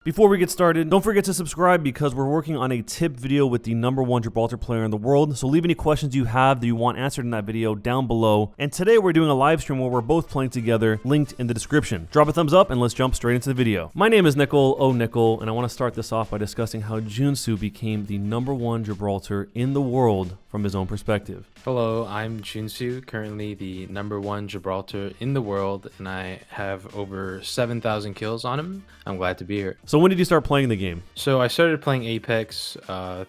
Before we get started, don't forget to subscribe because we're working on a tip video with the #1 Gibraltar player in the world. So leave any questions you have that you want answered in that video down below. And today we're doing a live stream where we're both playing together, linked in the description. Drop a thumbs up and let's jump straight into the video. My name is Nickel, Nickel, and I want to start this off by discussing how Junsu became the #1 Gibraltar in the world from his own perspective. Hello, I'm Junsu, currently the #1 Gibraltar in the world, and I have over 7,000 kills on him. I'm glad to be here. So when did you start playing the game? So I started playing Apex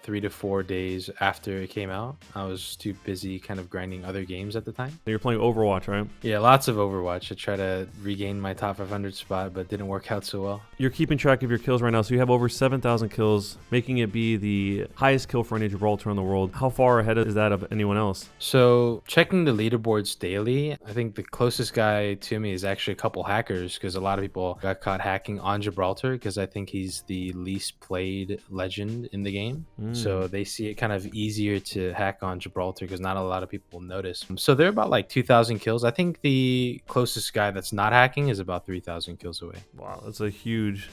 3 to 4 days after it came out. I was too busy kind of grinding other games at the time. You're playing Overwatch, right? Yeah, lots of Overwatch. I tried to regain my top 500 spot, but didn't work out so well. You're keeping track of your kills right now, so you have over 7,000 kills, making it be the highest kill for any Gibraltar in the world. How far ahead is that of anyone else? So checking the leaderboards daily, I think the closest guy to me is actually a couple hackers, because a lot of people got caught hacking on Gibraltar because I think he's the least played legend in the game. So they see it kind of easier to hack on Gibraltar because not a lot of people notice. So they're about like 2,000 kills. I think the closest guy that's not hacking is about 3,000 kills away. Wow, that's a huge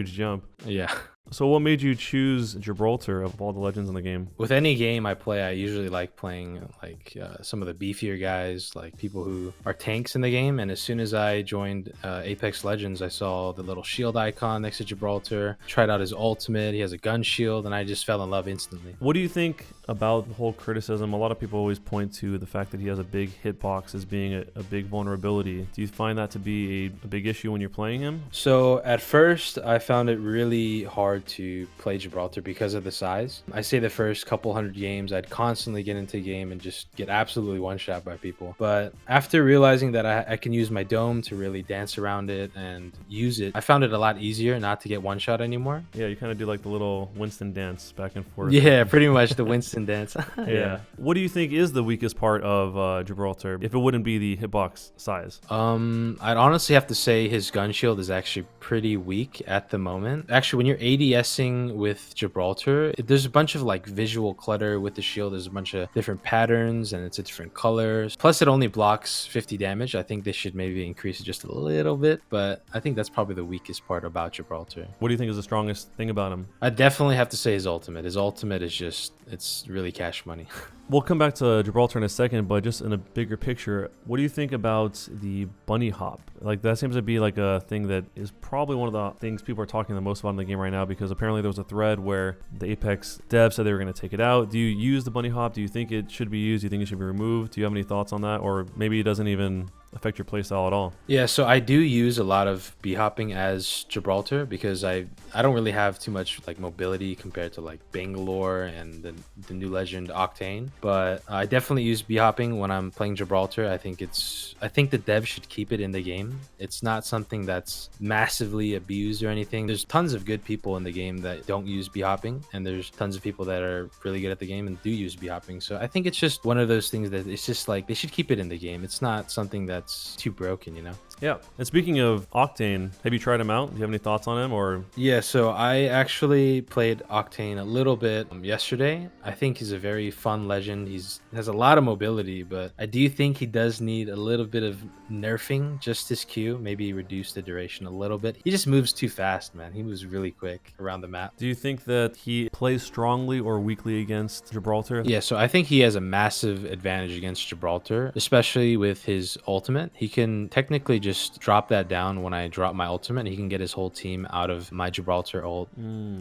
jump. Yeah. So what made you choose Gibraltar of all the legends in the game? With any game I play, I usually like playing like some of the beefier guys, like people who are tanks in the game. And as soon as I joined Apex Legends, I saw the little shield icon next to Gibraltar, tried out his ultimate. He has a gun shield, and I just fell in love instantly. What do you think about the whole criticism? A lot of people always point to the fact that he has a big hitbox as being a big vulnerability. Do you find that to be a big issue when you're playing him? So at first, I found it really hard to play Gibraltar because of the size. I say the first couple hundred games, I'd constantly get into a game and just get absolutely one-shot by people. But after realizing that I can use my dome to really dance around it and use it, I found it a lot easier not to get one-shot anymore. Yeah, you kind of do like the little Winston dance back and forth. Yeah, pretty much the Winston dance. Yeah. What do you think is the weakest part of Gibraltar, if it wouldn't be the hitbox size? I'd honestly have to say his gun shield is actually pretty weak at the moment. Actually, when you're ADSing with Gibraltar, there's a bunch of like visual clutter with the shield. There's a bunch of different patterns and it's a different colors. Plus it only blocks 50 damage. I think they should maybe increase it just a little bit, but I think that's probably the weakest part about Gibraltar. What do you think is the strongest thing about him? I definitely have to say his ultimate. His ultimate is just, it's really cash money. We'll come back to Gibraltar in a second, but just in a bigger picture, what do you think about the bunny hop? Like, that seems to be like a thing that is probably one of the things people are talking the most about in the game right now, because apparently there was a thread where the Apex devs said they were going to take it out. Do you use the bunny hop? Do you think it should be used? Do you think it should be removed? Do you have any thoughts on that? Or maybe it doesn't even affect your playstyle at all? Yeah, so I do use a lot of bee hopping as Gibraltar because I don't really have too much like mobility compared to like Bangalore and the new legend Octane, but I definitely use bee hopping when I'm playing Gibraltar. I think the devs should keep it in the game. It's not something that's massively abused or anything. There's tons of good people in the game that don't use bee hopping, and there's tons of people that are really good at the game and do use bee hopping. So I think it's just one of those things that it's just like they should keep it in the game. It's not something that's too broken, you know? Yeah. And speaking of Octane, have you tried him out? Do you have any thoughts on him? Or yeah, so I actually played Octane a little bit yesterday. I think he's a very fun legend. He has a lot of mobility, but I do think he does need a little bit of nerfing, just his Q, maybe reduce the duration a little bit. He just moves too fast, man. He moves really quick around the map. Do you think that he plays strongly or weakly against Gibraltar? Yeah, so I think he has a massive advantage against Gibraltar, especially with his ultimate. He can technically just drop that down when I drop my ultimate. He can get his whole team out of my Gibraltar ult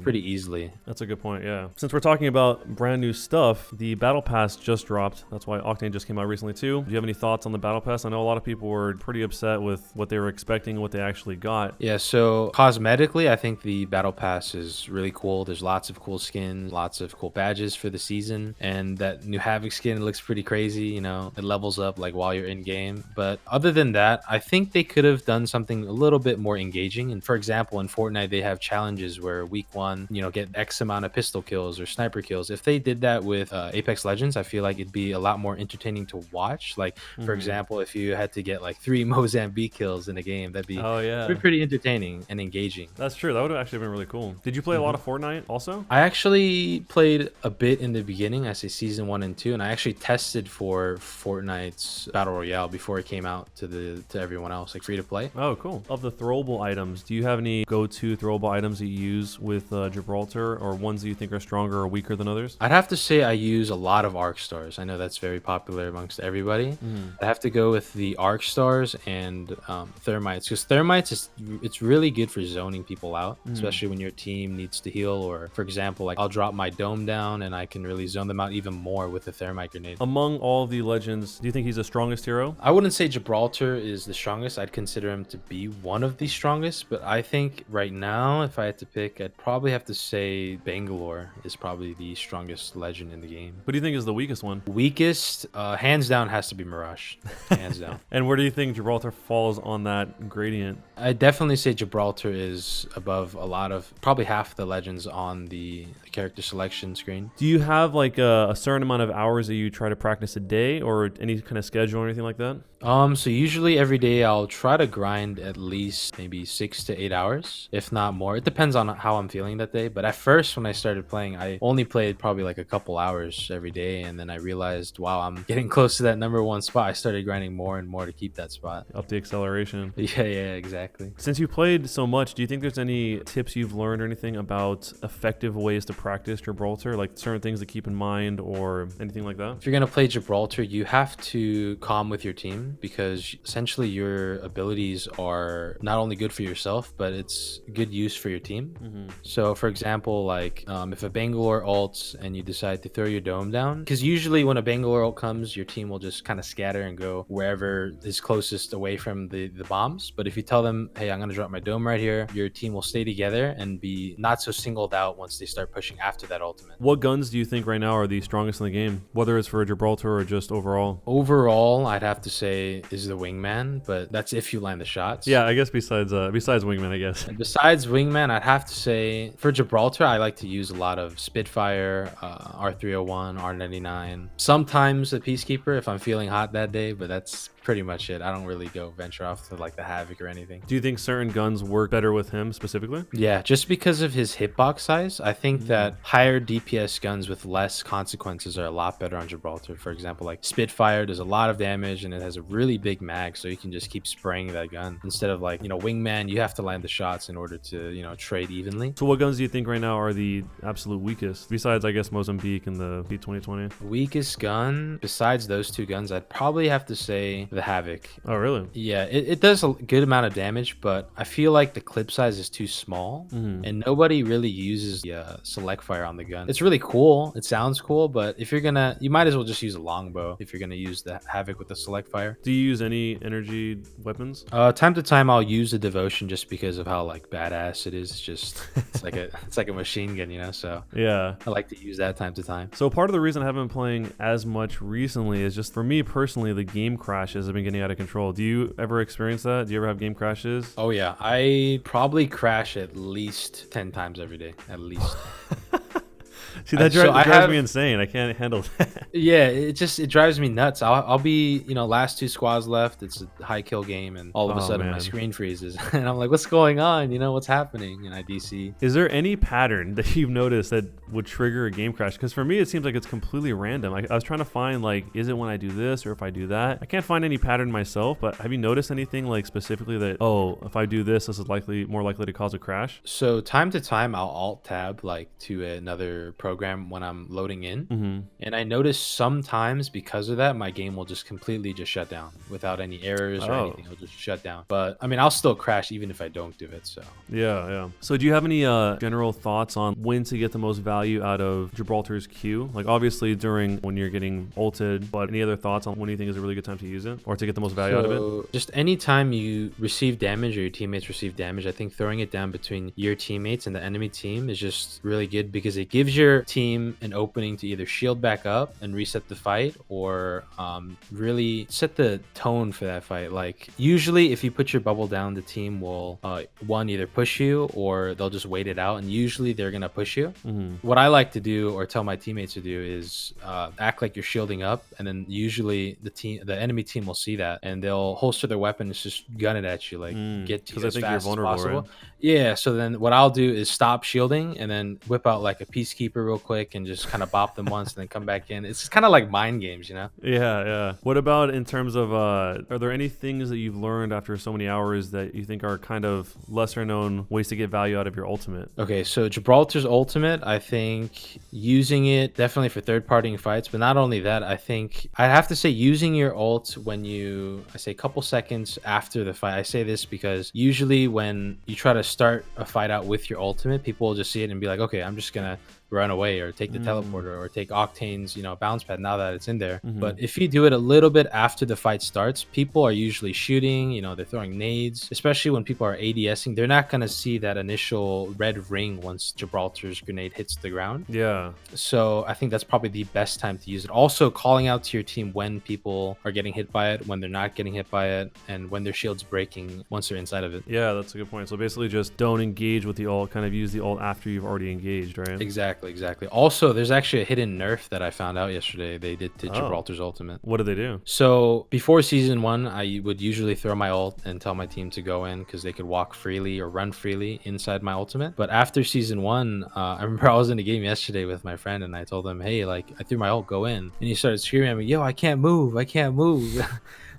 pretty easily. That's a good point, yeah. Since we're talking about brand new stuff, the Battle Pass just dropped. That's why Octane just came out recently too. Do you have any thoughts on the Battle Pass? I know a lot of people were pretty upset with what they were expecting and what they actually got. Yeah, so cosmetically, I think the Battle Pass is really cool. There's lots of cool skins, lots of cool badges for the season, and that new Havoc skin looks pretty crazy, you know, it levels up like while you're in game. But other than that, I think they could have done something a little bit more engaging. And for example, in Fortnite, they have challenges where week 1, you know, get X amount of pistol kills or sniper kills. If they did that with Apex Legends, I feel like it'd be a lot more entertaining to watch. Like, for example, if you had to get like 3 Mozambique kills in a game, that'd be pretty entertaining and engaging. That's true. That would have actually been really cool. Did you play a lot of Fortnite also? I actually played a bit in the beginning. I say season 1 and 2, and I actually tested for Fortnite's Battle Royale before it came out to everyone else. almost like free to play. Oh, cool. Of the throwable items, do you have any go-to throwable items that you use with Gibraltar, or ones that you think are stronger or weaker than others? I'd have to say I use a lot of arc stars. I know that's very popular amongst everybody. I have to go with the arc stars and thermites, because thermites it's really good for zoning people out, especially when your team needs to heal, or for example, like I'll drop my dome down and I can really zone them out even more with the thermite grenade. Among all the legends, do you think he's the strongest hero? I wouldn't say Gibraltar is the strongest. I'd consider him to be one of the strongest, but I think right now, if I had to pick, I'd probably have to say Bangalore is probably the strongest legend in the game. What do you think is the weakest one? Weakest, hands down, has to be Mirage. Hands down. And where do you think Gibraltar falls on that gradient? I definitely say Gibraltar is above a lot of, probably half the legends on the character selection screen. Do you have like a certain amount of hours that you try to practice a day, or any kind of schedule or anything like that? So usually every day I'll try to grind at least maybe 6 to 8 hours, if not more. It depends on how I'm feeling that day. But at first, when I started playing, I only played probably like a couple hours every day. And then I realized, wow, I'm getting close to that #1 spot. I started grinding more and more to keep that spot. Up the acceleration. Yeah, exactly. Since you played so much, do you think there's any tips you've learned or anything about effective ways to practice Gibraltar? Like certain things to keep in mind or anything like that? If you're going to play Gibraltar, you have to calm with your team, because essentially your abilities are not only good for yourself, but it's good use for your team. So for example, like if a Bangalore ults and you decide to throw your dome down, because usually when a Bangalore ult comes, your team will just kind of scatter and go wherever is closest away from the bombs. But if you tell them, hey, I'm going to drop my dome right here, your team will stay together and be not so singled out once they start pushing after that ultimate. What guns do you think right now are the strongest in the game, whether it's for Gibraltar or just overall? Overall, I'd have to say is the Wingman, but that's if you land the shots. Yeah, I guess besides Wingman, I guess. And besides Wingman, I'd have to say for Gibraltar, I like to use a lot of Spitfire, R301, R99. Sometimes the Peacekeeper if I'm feeling hot that day, but that's pretty much it. I don't really go venture off to like the Havoc or anything. Do you think certain guns work better with him specifically? Yeah, just because of his hitbox size, I think that higher DPS guns with less consequences are a lot better on Gibraltar. For example, like Spitfire does a lot of damage and it has a really big mag, so you can just keep spraying that gun instead of like, Wingman, you have to land the shots in order to, trade evenly. So what guns do you think right now are the absolute weakest, besides I guess Mozambique and the P2020? Weakest gun besides those two guns, I'd probably have to say the Havoc. Oh really? Yeah, it does a good amount of damage, but I feel like the clip size is too small and nobody really uses the select fire on the gun. It's really cool, it sounds cool, but if you're gonna, you might as well just use a longbow if you're gonna use the Havoc with the select fire. Do you use any energy weapons? Time to time I'll use the Devotion just because of how like badass it is. It's just it's like a machine gun, so Yeah, I like to use that time to time. so part of the reason I haven't been playing as much recently is just for me personally, the game crashes have been getting out of control. Do you ever experience that? Do you ever have game crashes? Oh yeah, I probably crash at least 10 times every day, at least. See, that drives me insane. I can't handle that. Yeah, it drives me nuts. I'll be, last 2 squads left. It's a high kill game, and all of a sudden my screen freezes, and I'm like, what's going on? What's happening? And I DC. Is there any pattern that you've noticed that would trigger a game crash? Because for me, it seems like it's completely random. I was trying to find like, is it when I do this or if I do that? I can't find any pattern myself. But have you noticed anything like specifically that, oh, if I do this, this is more likely to cause a crash? So time to time, I'll alt tab like to another program when I'm loading in, and I notice sometimes because of that my game will just completely shut down without any errors or anything. It'll just shut down, but I mean I'll still crash even if I don't do it. So yeah. So do you have any general thoughts on when to get the most value out of Gibraltar's Q? Like obviously during when you're getting ulted, but any other thoughts on when you think is a really good time to use it or to get the most value out of it? Just anytime you receive damage or your teammates receive damage, I think throwing it down between your teammates and the enemy team is just really good, because it gives your team an opening to either shield back up and reset the fight, or really set the tone for that fight. Like usually if you put your bubble down, the team will one, either push you or they'll just wait it out, and usually they're gonna push you. What I like to do or tell my teammates to do is act like you're shielding up, and then usually the enemy team will see that and they'll holster their weapon and just gun it at you, like get to you as fast as possible. Right? Yeah, so then what I'll do is stop shielding and then whip out like a Peacekeeper keeper real quick and just kind of bop them once and then come back in. It's kind of like mind games, you know? Yeah, yeah. What about in terms of, are there any things that you've learned after so many hours that you think are kind of lesser known ways to get value out of your ultimate? Okay, so Gibraltar's ultimate, I think using it definitely for third-party fights, but not only that, I think I'd have to say using your ult when I say a couple seconds after the fight. I say this because usually when you try to start a fight out with your ultimate, people will just see it and be like, okay, I'm just gonna run away or take the teleporter or take Octane's, bounce pad now that it's in there. But if you do it a little bit after the fight starts, people are usually shooting, they're throwing nades, especially when people are ADSing. They're not going to see that initial red ring once Gibraltar's grenade hits the ground. Yeah. So I think that's probably the best time to use it. Also calling out to your team when people are getting hit by it, when they're not getting hit by it, and when their shield's breaking once they're inside of it. Yeah, that's a good point. So basically just don't engage with the ult, kind of use the ult after you've already engaged, right? Exactly. Also, there's actually a hidden nerf that I found out yesterday they did to Gibraltar's ultimate. What did they do? So before season 1, I would usually throw my ult and tell my team to go in because they could walk freely or run freely inside my ultimate. But after season 1, I remember I was in a game yesterday with my friend and I told him, hey, I threw my ult, go in. And he started screaming at me, yo, I can't move.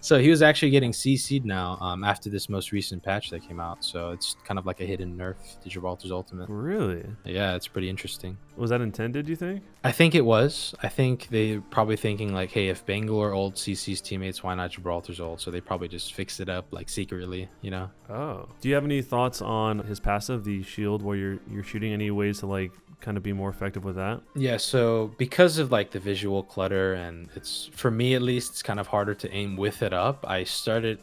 So he was actually getting CC'd now after this most recent patch that came out. So it's kind of like a hidden nerf to Gibraltar's ultimate. Really? Yeah, it's pretty interesting. Was that intended, do you think? I think it was. I think they're probably thinking like, hey, if Bangalore ult CC's teammates, why not Gibraltar's ult? So they probably just fixed it up secretly, Oh. Do you have any thoughts on his passive, the shield, where you're shooting? Any ways to kind of be more effective with that? Yeah, so because of the visual clutter, and it's, for me at least, it's kind of harder to aim with it up. I start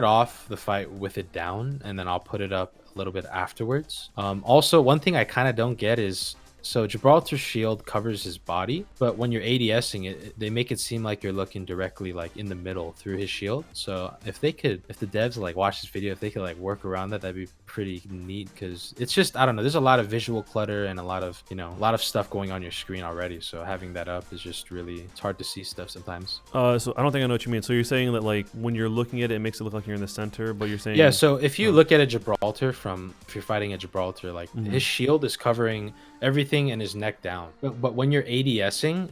off the fight with it down and then I'll put it up a little bit afterwards. Also, one thing I kind of don't get is, so Gibraltar's shield covers his body, but when you're ADSing it, they make it seem like you're looking directly in the middle through his shield. So if the devs watch this video, if they could work around that, that'd be pretty neat, because it's just, I don't know, there's a lot of visual clutter and a lot of stuff going on your screen already. So having that up is just really, it's hard to see stuff sometimes. So I don't think I know what you mean. So you're saying that when you're looking at it, it makes it look like you're in the center, but you're saying, yeah, so if you look at a Gibraltar if you're fighting a Gibraltar, his shield is covering everything and his neck down, but when you're ADSing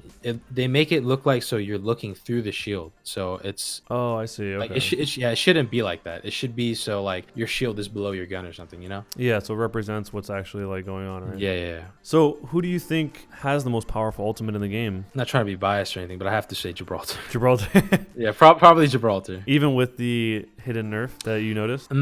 they make it look like so you're looking through the shield. So it's, oh, I see. Okay. It shouldn't be like that. It should be so your shield is below your gun or something, Yeah, so it represents what's actually going on, right? Yeah. So who do you think has the most powerful ultimate in the game? Not trying to be biased or anything, but I have to say Gibraltar. Yeah, probably Gibraltar. Even with the hidden nerf that you noticed?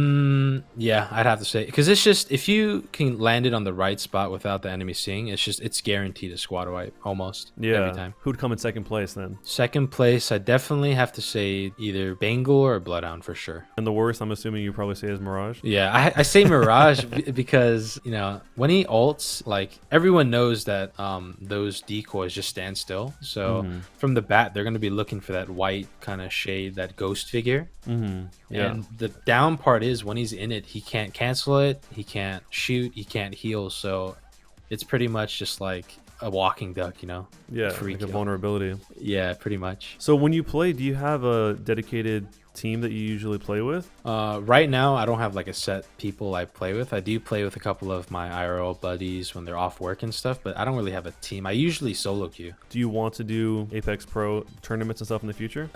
Yeah, I'd have to say, because it's just, if you can land it on the right spot without the enemy seeing, it's guaranteed a squad wipe almost every time. Who'd come in second place then? Second place, I definitely have to say either Bangalore or Bloodhound for sure. And the worst, I'm assuming you probably say, is Mirage? Yeah, I say Mirage because, when he ults, everyone knows that those decoys just stand still. So from the bat, they're going to be looking for that white kind of shade, that ghost figure. Yeah. And the down part is when he's in it, he can't cancel it, he can't shoot, he can't heal. So it's pretty much just like a walking duck, Yeah, free a kill. vulnerability. Yeah, pretty much. So when you play, do you have a dedicated team that you usually play with? Right now, I don't have a set people I play with. I do play with a couple of my IRL buddies when they're off work and stuff, but I don't really have a team. I usually solo queue. Do you want to do Apex Pro tournaments and stuff in the future?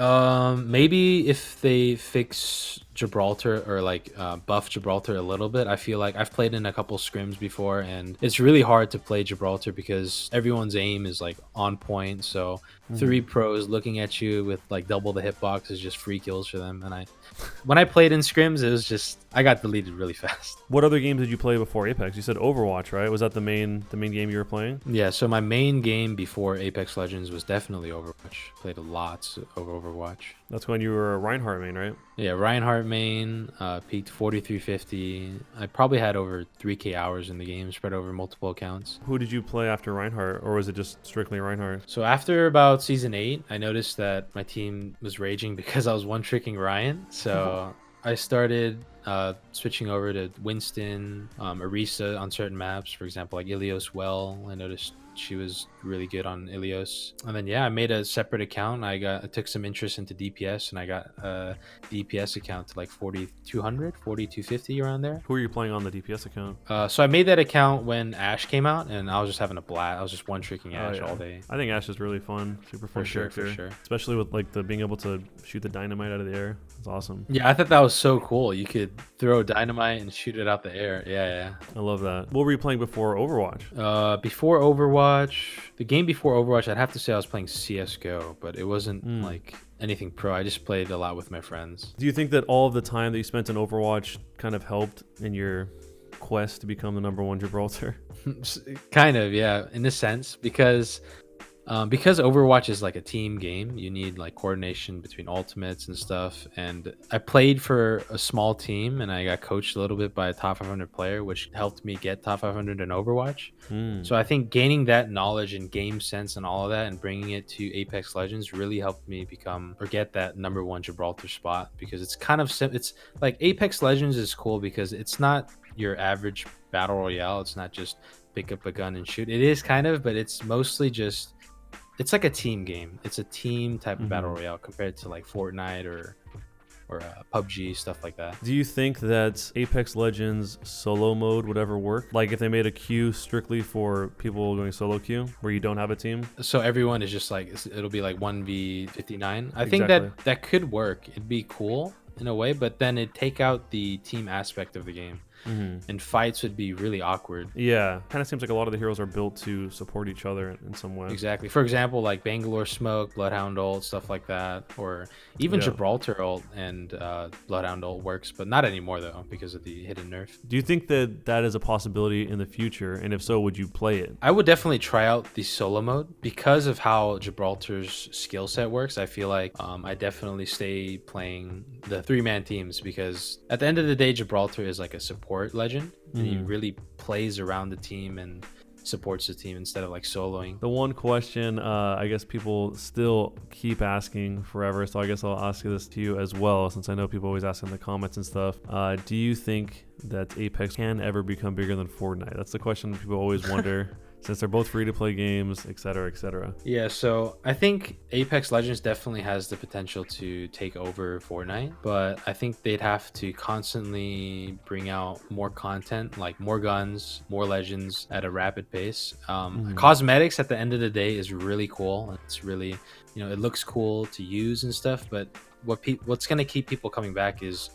Maybe if they fix Gibraltar or buff Gibraltar a little bit. I feel like I've played in a couple scrims before and it's really hard to play Gibraltar because everyone's aim is on point. So 3 pros looking at you with double the hitbox is just free kills for them. And when I played in scrims, it was just, I got deleted really fast. What other games did you play before Apex? You said Overwatch, right? Was that the main game you were playing? Yeah, so my main game before Apex Legends was definitely Overwatch. Played a lot of Overwatch. That's when you were a Reinhardt main, right? Yeah, Reinhardt main, peaked 4350. I probably had over 3K hours in the game, spread over multiple accounts. Who did you play after Reinhardt, or was it just strictly Reinhardt? So after about season 8, I noticed that my team was raging because I was one-tricking Ryan. So I started switching over to Winston, Orisa on certain maps, for example, Ilios Well. I noticed She was really good on Ilios. And then yeah, I made a separate account. I took some interest into DPS, and I got a DPS account to like 4200, 4250 around there. Who are you playing on the DPS account? So I made that account when Ashe came out, and I was just having a blast. I was just one tricking Ashe all day. I think Ashe is really fun, super fun character. For sure. Especially with like the being able to shoot the dynamite out of the air. It's awesome. Yeah, I thought that was so cool. You could throw dynamite and shoot it out the air. Yeah. I love that. What were you playing before Overwatch? Before Overwatch, the game before Overwatch, I'd have to say I was playing CS:GO, but it wasn't like anything pro. I just played a lot with my friends. Do you think that all of the time that you spent in Overwatch kind of helped in your quest to become the #1 Gibraltar? Kind of, yeah, in a sense, because Overwatch is like a team game. You need like coordination between ultimates and stuff. And I played for a small team, and I got coached a little bit by a top 500 player, which helped me get top 500 in Overwatch. So I think gaining that knowledge and game sense and all of that, and bringing it to Apex Legends really helped me get that #1 Gibraltar spot, because it's kind of it's like Apex Legends is cool because it's not your average battle royale. It's not just pick up a gun and shoot. It is kind of, but it's mostly just, it's like a team game. It's a team type of battle royale compared to like Fortnite or PUBG, stuff like that. Do you think that Apex Legends solo mode would ever work? Like if they made a queue strictly for people going solo queue where you don't have a team? So everyone is just like, it'll be like 1v59. I think that could work. It'd be cool in a way, but then it'd take out the team aspect of the game. And fights would be really awkward. Yeah, kind of seems like a lot of the heroes are built to support each other in some way. Exactly. For example, like Bangalore Smoke, Bloodhound ult, stuff like that, or even Gibraltar ult and Bloodhound ult works, but not anymore though because of the hidden nerf. Do you think that that is a possibility in the future? And if so, would you play it? I would definitely try out the solo mode because of how Gibraltar's skill set works. I feel like I definitely stay playing the 3-man teams, because at the end of the day, Gibraltar is like a support legend, and he really plays around the team and supports the team instead of like soloing. The one question I guess people still keep asking forever, so I guess I'll ask this to you as well, since I know people always ask in the comments and stuff. Do you think that Apex can ever become bigger than Fortnite? That's the question people always wonder. Since they're both free-to-play games, etc., etc. Yeah, so I think Apex Legends definitely has the potential to take over Fortnite, but I think they'd have to constantly bring out more content, like more guns, more legends at a rapid pace. Cosmetics at the end of the day is really cool. It's really, it looks cool to use and stuff, but what's going to keep people coming back is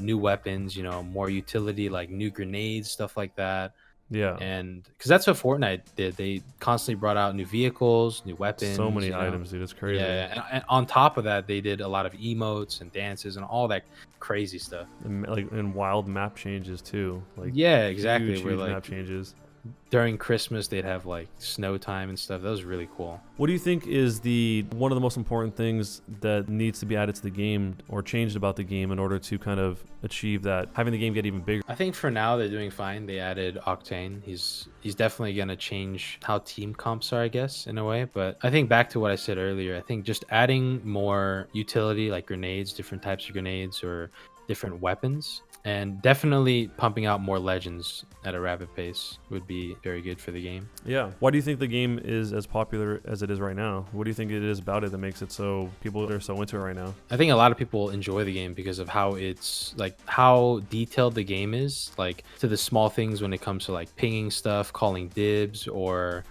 new weapons, more utility, like new grenades, stuff like that. Yeah, and because that's what Fortnite did. They constantly brought out new vehicles, new weapons, so many items, dude. It's crazy. Yeah, and on top of that, they did a lot of emotes and dances and all that crazy stuff, and wild map changes too. Like exactly, huge map changes. During Christmas, they'd have like snow time and stuff. That was really cool. What do you think is one of the most important things that needs to be added to the game or changed about the game in order to kind of achieve that, having the game get even bigger? I think for now they're doing fine. They added Octane. He's definitely going to change how team comps are, I guess, in a way. But I think back to what I said earlier, I think just adding more utility, like grenades, different types of grenades or different weapons, and definitely pumping out more legends at a rapid pace would be very good for the game. Yeah. Why do you think the game is as popular as it is right now? What do you think it is about it that makes it so people are so into it right now? I think a lot of people enjoy the game because of how it's like how detailed the game is, like to the small things when it comes to like pinging stuff, calling dibs, or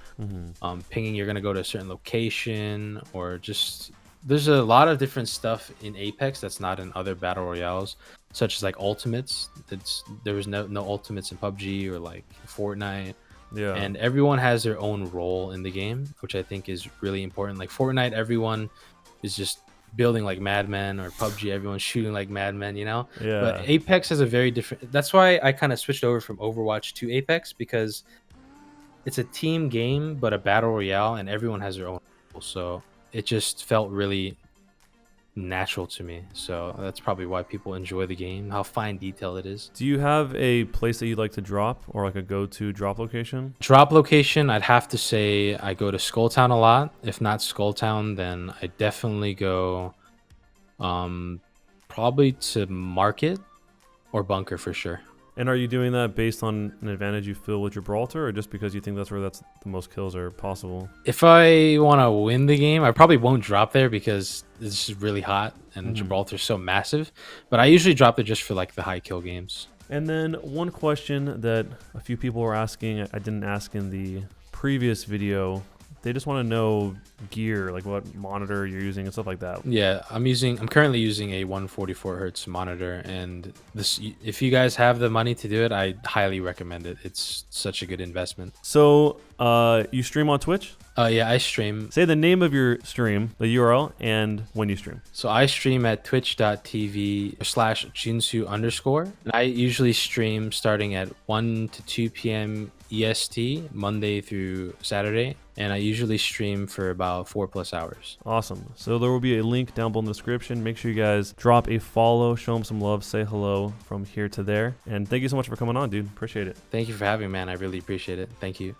pinging you're going to go to a certain location, or just there's a lot of different stuff in Apex that's not in other battle royales, such as like ultimates. There was no ultimates in PUBG or like Fortnite. Yeah, and everyone has their own role in the game, which I think is really important. Like Fortnite, everyone is just building like madmen, or PUBG, everyone's shooting like madmen, Yeah. But Apex has a very different. That's why I kind of switched over from Overwatch to Apex, because it's a team game but a battle royale, and everyone has their own role. So it just felt really natural to me. So that's probably why people enjoy the game, how fine detail it is. Do you have a place that you'd like to drop, or like a go-to drop location? Drop location, I'd have to say I go to Skulltown a lot. If not Skulltown, then I definitely go probably to Market or Bunker for sure. And are you doing that based on an advantage you feel with Gibraltar, or just because you think that's where the most kills are possible? If I want to win the game, I probably won't drop there because it's just really hot and Gibraltar's so massive. But I usually drop it just for like the high kill games. And then one question that a few people were asking, I didn't ask in the previous video. They just want to know gear, like what monitor you're using and stuff like that. Yeah, I'm currently using a 144 hertz monitor, and this, if you guys have the money to do it, I highly recommend it. It's such a good investment. So, you stream on Twitch? Yeah, I stream. Say the name of your stream, the URL, and when you stream. So I stream at twitch.tv/Junsu_. And I usually stream starting at 1 to 2 p.m. EST, Monday through Saturday. And I usually stream for about 4+ hours. Awesome. So there will be a link down below in the description. Make sure you guys drop a follow, show them some love, say hello from here to there. And thank you so much for coming on, dude. Appreciate it. Thank you for having me, man. I really appreciate it. Thank you.